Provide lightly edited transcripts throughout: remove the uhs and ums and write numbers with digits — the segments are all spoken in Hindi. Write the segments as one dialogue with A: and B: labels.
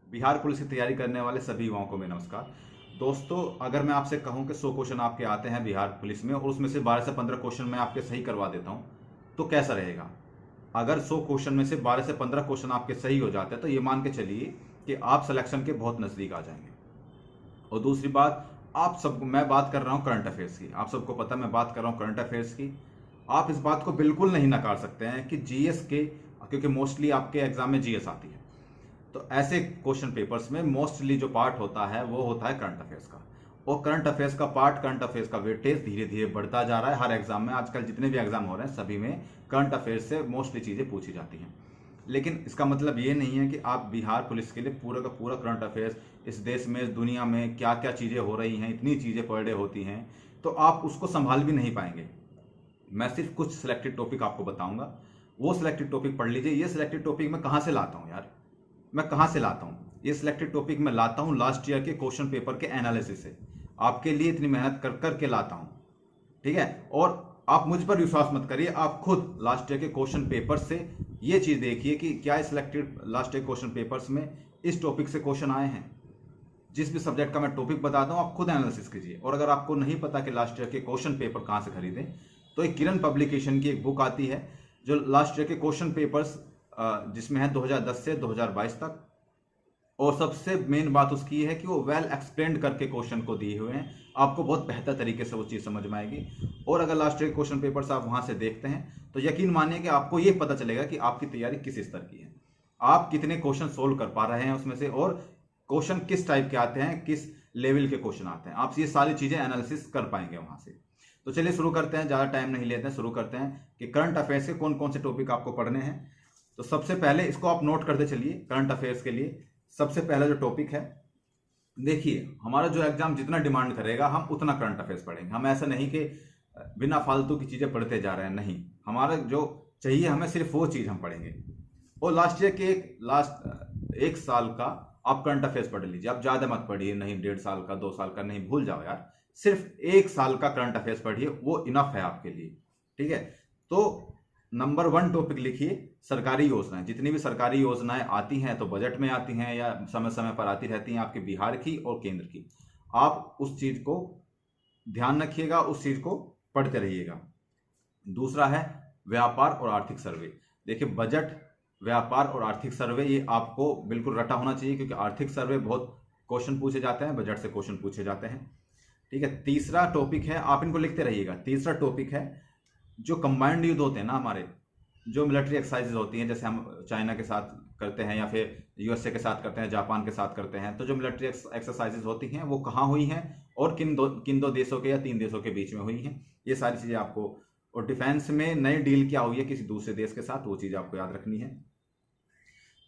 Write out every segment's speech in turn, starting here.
A: बिहार पुलिस की तैयारी करने वाले सभी युवाओं को मेरा नमस्कार। दोस्तों, अगर मैं आपसे कहूं कि 100 क्वेश्चन आपके आते हैं बिहार पुलिस में और उसमें से 12 से 15 क्वेश्चन मैं आपके सही करवा देता हूं, तो कैसा रहेगा? अगर 100 क्वेश्चन में से 12 से 15 क्वेश्चन आपके सही हो जाते हैं तो ये मान के चलिए कि आप सिलेक्शन के बहुत नजदीक आ जाएंगे। और दूसरी बात, आप सबको मैं बात कर रहा हूं करंट अफेयर्स की। आप सबको पता है मैं बात कर रहा हूं करंट अफेयर्स की। आप इस बात को बिल्कुल नहीं नकार सकते हैं कि जीएस के, क्योंकि मोस्टली आपके एग्जाम में जीएस आती है, तो ऐसे क्वेश्चन पेपर्स में मोस्टली जो पार्ट होता है वो होता है करंट अफेयर्स का। और करंट अफेयर्स का पार्ट, करंट अफेयर्स का वेटेज धीरे धीरे बढ़ता जा रहा है। हर एग्जाम में आजकल जितने भी एग्जाम हो रहे हैं सभी में करंट अफेयर्स से मोस्टली चीजें पूछी जाती हैं। लेकिन इसका मतलब ये नहीं है कि आप बिहार पुलिस के लिए पूरा का पूरा करंट अफेयर्स, इस देश में इस दुनिया में क्या क्या चीजें हो रही हैं, इतनी चीजें पर डे होती हैं, तो आप उसको संभाल भी नहीं पाएंगे। मैं सिर्फ कुछ सिलेक्टेड टॉपिक आपको बताऊंगा, वो सिलेक्टेड टॉपिक पढ़ लीजिए। ये सिलेक्टेड टॉपिक मैं कहां से लाता हूं यार? मैं कहां से लाता हूं? ये सिलेक्टेड टॉपिक मैं लाता हूं लास्ट ईयर के क्वेश्चन पेपर के एनालिसिस से। आपके लिए इतनी मेहनत कर कर के लाता हूं, ठीक है? और आप मुझ पर विश्वास मत करिए, आप खुद लास्ट ईयर के क्वेश्चन पेपर से ये चीज देखिए कि क्या selected last year question papers में इस टॉपिक से क्वेश्चन आए हैं। जिस भी सब्जेक्ट का मैं टॉपिक बताता हूं आप खुद एनालिसिस कीजिए। और अगर आपको नहीं पता कि लास्ट ईयर के क्वेश्चन पेपर कहां से खरीदें, तो एक किरण पब्लिकेशन की एक बुक आती है जो लास्ट ईयर के क्वेश्चन पेपर्स, जिसमें है 2010 से 2022 तक। और सबसे मेन बात उसकी है कि वो वेल एक्सप्लेन्ड करके क्वेश्चन को दिए हुए हैं, आपको बहुत बेहतर तरीके से वो चीज़ समझ में आएगी। और अगर लास्ट ईयर क्वेश्चन पेपर्स आप वहां से देखते हैं तो यकीन मानिए कि आपको ये पता चलेगा कि आपकी तैयारी किस स्तर की है, आप कितने क्वेश्चन सोल्व कर पा रहे हैं उसमें से, और क्वेश्चन किस टाइप के आते हैं, किस लेवल के क्वेश्चन आते हैं। आप ये सारी चीजें एनालिसिस कर पाएंगे वहां से। तो चलिए शुरू करते हैं, ज्यादा टाइम नहीं लेते हैं, शुरू करते हैं कि करंट अफेयर्स के कौन कौन से टॉपिक आपको पढ़ने हैं। तो सबसे पहले इसको आप नोट करते चलिए। करंट अफेयर्स के लिए सबसे पहला जो टॉपिक है, देखिए हमारा जो एग्जाम जितना डिमांड करेगा हम उतना करंट अफेयर्स पढ़ेंगे। हम ऐसा नहीं कि बिना फालतू की चीजें पढ़ते जा रहे हैं, नहीं। हमारा जो चाहिए हमें सिर्फ वो चीज हम पढ़ेंगे। और लास्ट ईयर के लास्ट एक साल का आप करंट अफेयर्स पढ़ लीजिए। आप ज्यादा मत पढ़िए, नहीं 1.5 साल का, 2 साल का नहीं, भूल जाओ यार। सिर्फ एक साल का करंट अफेयर्स पढ़िए, वो इनफ है आपके लिए, ठीक है? तो नंबर 1 टॉपिक लिखिए, सरकारी योजनाएं। जितनी भी सरकारी योजनाएं आती हैं तो बजट में आती हैं या समय समय पर आती रहती हैं, आपके बिहार की और केंद्र की। आप उस चीज को ध्यान रखिएगा, उस चीज को पढ़ते रहिएगा। दूसरा है व्यापार और आर्थिक सर्वे। देखिए बजट, व्यापार और आर्थिक सर्वे ये आपको बिल्कुल रटा होना चाहिए, क्योंकि आर्थिक सर्वे बहुत क्वेश्चन पूछे जाते हैं, बजट से क्वेश्चन पूछे जाते हैं, ठीक है? तीसरा टॉपिक है, आप इनको लिखते रहिएगा। तीसरा टॉपिक है जो कंबाइंड युद्ध होते हैं ना हमारे, जो मिलिट्री एक्सरसाइजेज होती हैं, जैसे हम चाइना के साथ करते हैं या फिर यूएसए के साथ करते हैं, जापान के साथ करते हैं, तो जो मिलिट्री एक्सरसाइजेज होती हैं वो कहाँ हुई हैं और किन दो देशों के या 3 देशों के बीच में हुई हैं, ये सारी चीजें आपको। और डिफेंस में नई डील क्या हुई है किसी दूसरे देश के साथ, वो चीज आपको याद रखनी है।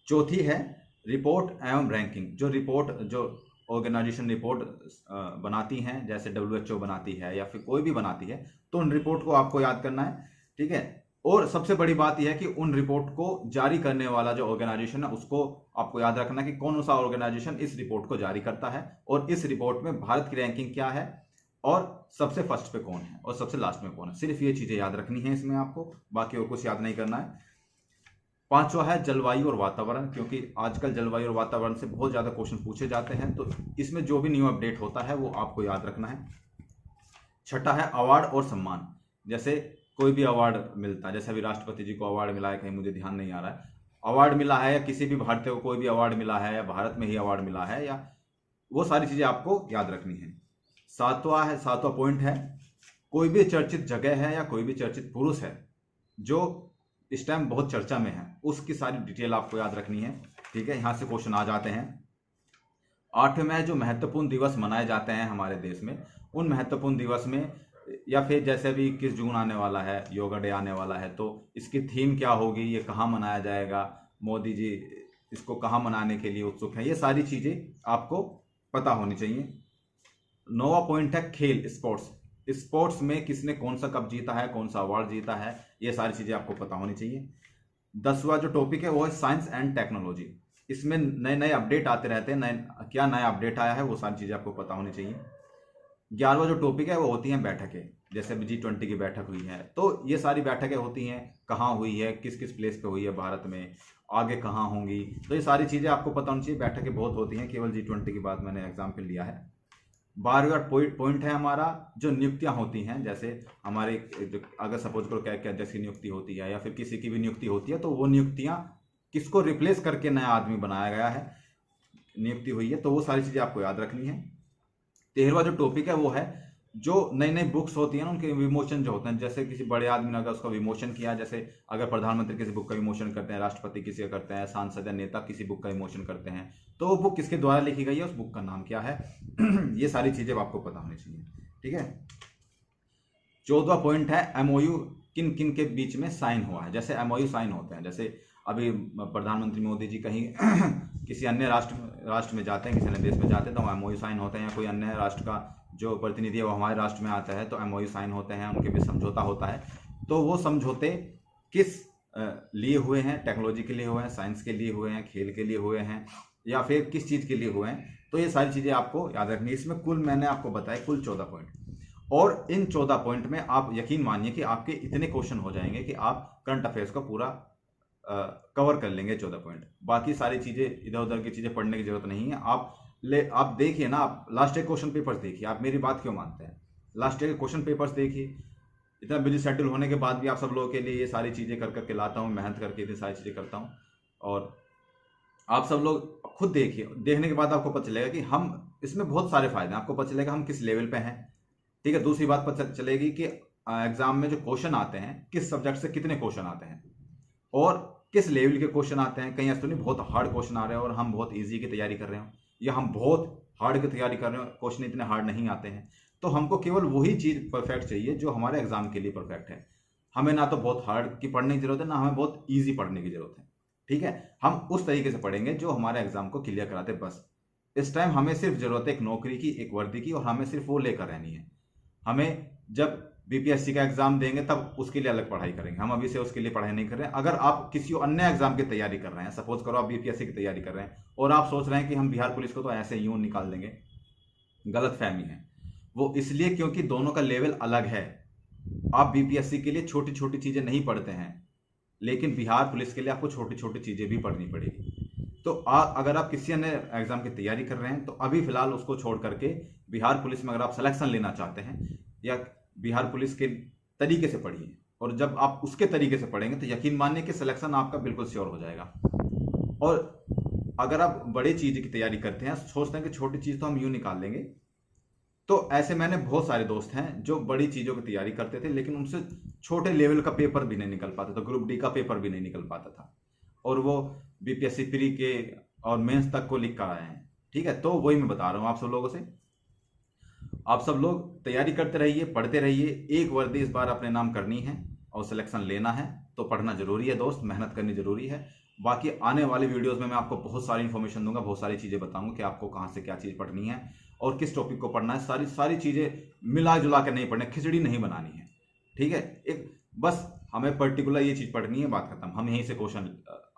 A: चौथी है रिपोर्ट एवं रैंकिंग। जो ऑर्गेनाइजेशन रिपोर्ट बनाती हैं, जैसे डब्ल्यूएचओ बनाती है या फिर कोई भी बनाती है, तो उन रिपोर्ट को आपको याद करना है, ठीक है? और सबसे बड़ी बात यह है कि उन रिपोर्ट को जारी करने वाला जो ऑर्गेनाइजेशन है उसको आपको याद रखना कि कौन सा ऑर्गेनाइजेशन इस रिपोर्ट को जारी करता है, और इस रिपोर्ट में भारत की रैंकिंग क्या है, और सबसे फर्स्ट पे कौन है और सबसे लास्ट में कौन है। सिर्फ ये चीजें याद रखनी है इसमें आपको, बाकी और कुछ याद नहीं करना है। पांचवा है जलवायु और वातावरण, क्योंकि आजकल जलवायु और वातावरण से बहुत ज्यादा क्वेश्चन पूछे जाते हैं, तो इसमें जो भी न्यू अपडेट होता है वो आपको याद रखना है। छठा है अवार्ड और सम्मान। जैसे कोई भी अवार्ड मिलता है, जैसे अभी राष्ट्रपति जी को अवार्ड मिला है, कहीं मुझे ध्यान नहीं आ रहा है, अवार्ड मिला है, या किसी भी भारतीय को कोई भी अवार्ड मिला है, या भारत में ही अवार्ड मिला है, या वो सारी चीजें आपको याद रखनी है। सातवां पॉइंट है, कोई भी चर्चित जगह है या कोई भी चर्चित पुरुष है जो इस टाइम बहुत चर्चा में है, उसकी सारी डिटेल आपको याद रखनी है, ठीक है? यहां से क्वेश्चन आ जाते हैं। 8वें में जो महत्वपूर्ण दिवस मनाए जाते हैं हमारे देश में, उन महत्वपूर्ण दिवस में, या फिर जैसे अभी 21 जून आने वाला है, योगा डे आने वाला है, तो इसकी थीम क्या होगी, ये कहाँ मनाया जाएगा, मोदी जी इसको कहाँ मनाने के लिए उत्सुक हैं, ये सारी चीजें आपको पता होनी चाहिए। 9वां पॉइंट है खेल, स्पोर्ट्स में किसने कौन सा कप जीता है, कौन सा अवार्ड जीता है, ये सारी चीजें आपको पता होनी चाहिए। 10वां जो टॉपिक है वो है साइंस एंड टेक्नोलॉजी। इसमें नए नए अपडेट आते रहते हैं, क्या नया अपडेट आया है वो सारी चीजें आपको पता होनी चाहिए। 11वां जो टॉपिक है वो होती हैं बैठकें, जैसे G20 की बैठक हुई है, तो ये सारी बैठकें होती हैं, कहाँ हुई है, किस किस प्लेस पे हुई है भारत में, आगे कहाँ होंगी, तो ये सारी चीज़ें आपको पता होनी चाहिए। बैठकें बहुत होती हैं, केवल G20 की बात मैंने एग्जाम्पल लिया है। 12वां पॉइंट है हमारा जो नियुक्तियां होती हैं, जैसे हमारे अगर सपोज करो क्या क्या अध्यक्ष की नियुक्ति होती है या फिर किसी की भी नियुक्ति होती है, तो वो नियुक्तियां किसको रिप्लेस करके नया आदमी बनाया गया है, नियुक्ति हुई है, तो वो सारी चीज़ें आपको याद रखनी है। 13वां जो टॉपिक है वो है जो नई नई बुक्स होती हैं ना, उनके विमोचन जो होते हैं। जैसे किसी बड़े आदमी ने अगर उसका विमोचन किया, जैसे अगर प्रधानमंत्री किसी बुक का विमोचन करते हैं, राष्ट्रपति किसी का करते हैं, सांसद या नेता किसी बुक का विमोचन करते हैं, तो वो बुक किसके द्वारा लिखी गई है, उस बुक का नाम क्या है ये सारी चीजें आपको पता होनी चाहिए। ठीक है। 14वां पॉइंट है एमओयू किन किन के बीच में साइन हुआ है। जैसे एमओयू साइन होते हैं, जैसे अभी प्रधानमंत्री मोदी जी कहीं किसी अन्य राष्ट्र में जाते हैं, किसी अन्य देश में जाते हैं, तो एमओयू साइन होते हैं, या कोई अन्य राष्ट्र का जो प्रतिनिधि है वो हमारे राष्ट्र में आता है तो एमओयू साइन होते हैं, उनके बीच समझौता होता है। तो वो समझौते किस लिए हुए हैं, टेक्नोलॉजी के लिए हुए हैं, साइंस के लिए हुए हैं, खेल के लिए हुए हैं, या फिर किस चीज़ के लिए हुए हैं, तो ये सारी चीज़ें आपको याद रखनी है। इसमें कुल मैंने आपको बताया कुल 14 पॉइंट, और इन 14 पॉइंट में आप यकीन मानिए कि आपके इतने क्वेश्चन हो जाएंगे कि आप करंट अफेयर्स का पूरा कवर कर लेंगे 14 पॉइंट। बाकी सारी चीज़ें इधर उधर की चीज़ें पढ़ने की जरूरत नहीं है। आप देखिए ना, आप लास्ट ईयर क्वेश्चन पेपर्स देखिए। आप मेरी बात क्यों मानते हैं? लास्ट ईयर के क्वेश्चन पेपर्स देखिए। इतना बिजी शेड्यूल होने के बाद भी आप सब लोगों के लिए ये सारी चीज़ें कर करके लाता हूँ, मेहनत करके इतनी सारी चीज़ें करता हूँ, और आप सब लोग खुद देखिए। देखने के बाद आपको पता चलेगा कि हम इसमें बहुत सारे फायदे हैं, आपको पता चलेगा हम किस लेवल पे हैं। ठीक है। दूसरी बात पता चलेगी कि एग्जाम में जो क्वेश्चन आते हैं, किस सब्जेक्ट से कितने क्वेश्चन आते हैं और किस लेवल के क्वेश्चन आते हैं। कहीं ऐसा नहीं बहुत हार्ड क्वेश्चन आ रहे हैं और हम बहुत ईजी की तैयारी कर रहे हो, या हम बहुत हार्ड की तैयारी कर रहे हो, क्वेश्चन इतने हार्ड नहीं आते हैं। तो हमको केवल वही चीज़ परफेक्ट चाहिए जो हमारे एग्जाम के लिए परफेक्ट है। हमें ना तो बहुत हार्ड की पढ़ने की जरूरत है, ना हमें बहुत ईजी पढ़ने की जरूरत है। ठीक है। हम उस तरीके से पढ़ेंगे जो हमारे एग्जाम को क्लियर कराते। बस इस टाइम हमें सिर्फ जरूरत है एक नौकरी की, एक वर्दी की, और हमें सिर्फ वो लेकर रहनी है। हमें जब बीपीएससी का एग्जाम देंगे तब उसके लिए अलग पढ़ाई करेंगे, हम अभी से उसके लिए पढ़ाई नहीं कर रहे हैं। अगर आप किसी अन्य एग्जाम की तैयारी कर रहे हैं, सपोज करो आप बीपीएससी की तैयारी कर रहे हैं और आप सोच रहे हैं कि हम बिहार पुलिस को तो ऐसे यूं निकाल देंगे, गलत फहमी है। वो इसलिए क्योंकि दोनों का लेवल अलग है। आप बीपीएससी के लिए छोटी छोटी चीजें नहीं पढ़ते हैं, लेकिन बिहार पुलिस के लिए आपको छोटी छोटी चीजें भी पढ़नी पड़ेगी। तो अगर आप किसी अन्य एग्जाम की तैयारी कर रहे हैं तो अभी फिलहाल उसको छोड़ करके बिहार पुलिस में अगर आप सिलेक्शन लेना चाहते हैं, या बिहार पुलिस के तरीके से पढ़िए, और जब आप उसके तरीके से पढ़ेंगे तो यकीन मानिए कि सिलेक्शन आपका बिल्कुल श्योर हो जाएगा। और अगर आप बड़ी चीज की तैयारी करते हैं, सोचते हैं कि छोटी चीज तो हम यूं निकाल लेंगे, तो ऐसे मैंने बहुत सारे दोस्त हैं जो बड़ी चीजों की तैयारी करते थे लेकिन उनसे छोटे लेवल का पेपर भी नहीं निकल पाता था, ग्रुप डी का पेपर भी नहीं निकल पाता था, और वो बीपीएससी प्री के और मेंस तक को लिख कर आए हैं। ठीक है। तो वही मैं बता रहा हूं आप सब लोगों से, आप सब लोग तैयारी करते रहिए, पढ़ते रहिए। एक वर्दी इस बार अपने नाम करनी है और सिलेक्शन लेना है, तो पढ़ना जरूरी है दोस्त, मेहनत करनी जरूरी है। बाकी आने वाले वीडियोस में मैं आपको बहुत सारी इन्फॉर्मेशन दूंगा, बहुत सारी चीजें बताऊंगा कि आपको कहां से क्या चीज पढ़नी है और किस टॉपिक को पढ़ना है। सारी चीजें मिला जुला के नहीं पढ़नी, खिचड़ी नहीं बनानी है। ठीक है। एक बस हमें पर्टिकुलर ये चीज पढ़नी है, बात खत्म। हम यहीं से क्वेश्चन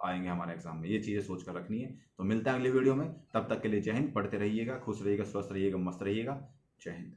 A: आएंगे हमारे एग्जाम में, ये चीजें सोच कर रखनी है। तो मिलते हैं अगले वीडियो में, तब तक के लिए जय हिंद। पढ़ते रहिएगा, खुश रहिएगा, स्वस्थ रहिएगा, मस्त रहिएगा। जय हिंद।